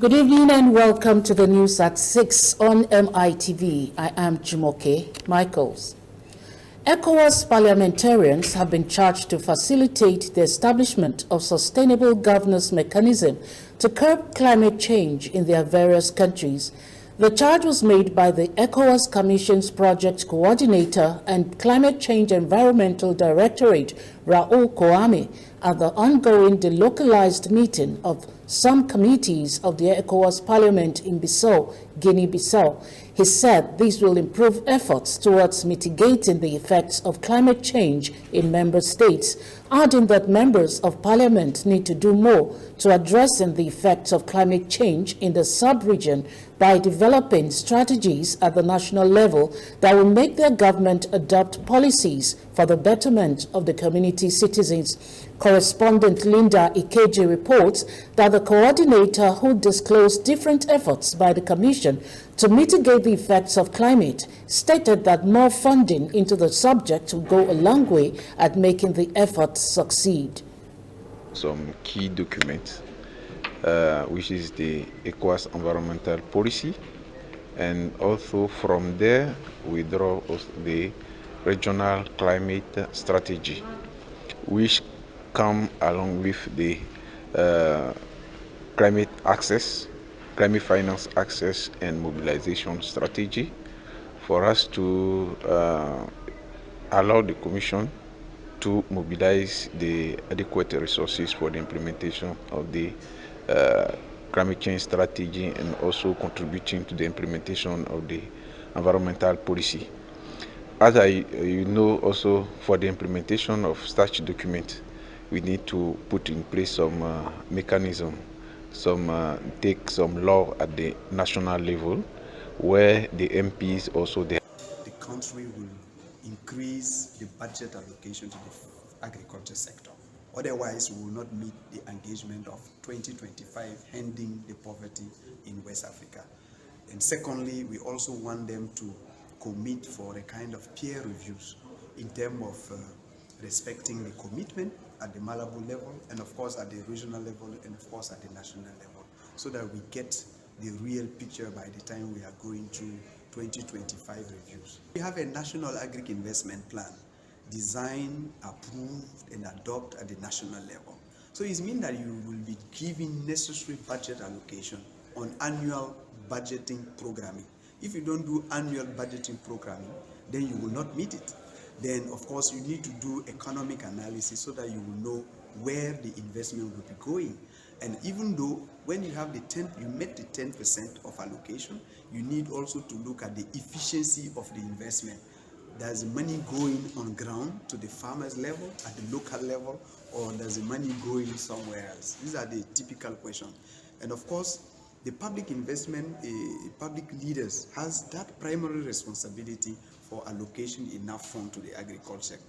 Good evening and welcome to the news at 6 on MITV. I am Jumoke Michaels. ECOWAS parliamentarians have been charged to facilitate the establishment of sustainable governance mechanism to curb climate change in their various countries. The charge was made by the ECOWAS Commission's project coordinator and Climate Change Environmental Directorate, Raul Kouame, at the ongoing delocalized meeting of some committees of the ECOWAS Parliament in Bissau, Guinea-Bissau. He said this will improve efforts towards mitigating the effects of climate change in member states, adding that members of parliament need to do more to addressing the effects of climate change in the sub-region by developing strategies at the national level that will make their government adopt policies for the betterment of the community citizens. Correspondent Linda Ikeji reports that the coordinator, who disclosed different efforts by the Commission to mitigate the effects of climate, stated that more funding into the subject will go a long way at making the efforts succeed. Some key documents, which is the ECOWAS environmental policy, and also from there we draw also the regional climate strategy, which come along with the climate access, climate finance access and mobilization strategy for us to allow the Commission to mobilize the adequate resources for the implementation of the climate change strategy and also contributing to the implementation of the environmental policy. As you know, also for the implementation of such documents, we need to put in place some mechanism, take some law at the national level, where the MPs also the country will increase the budget allocation to the agriculture sector. Otherwise, we will not meet the engagement of 2025 ending the poverty in West Africa. And secondly, we also want them to commit for a kind of peer reviews in terms of respecting the commitment at the Malabo level, and of course at the regional level, and of course at the national level, so that we get the real picture by the time we are going through 2025 reviews. We have a national agri-investment plan designed, approved, and adopted at the national level. So it means that you will be giving necessary budget allocation on annual budgeting programming. If you don't do annual budgeting programming, then you will not meet it. Then, of course, you need to do economic analysis so that you will know where the investment will be going. And even though when you have you met the 10% of allocation, you need also to look at the efficiency of the investment. Does the money going on ground to the farmers level, at the local level, or does the money going somewhere else? These are the typical questions. And of course, the public investment, public leaders has that primary responsibility for allocation enough funds to the agriculture sector.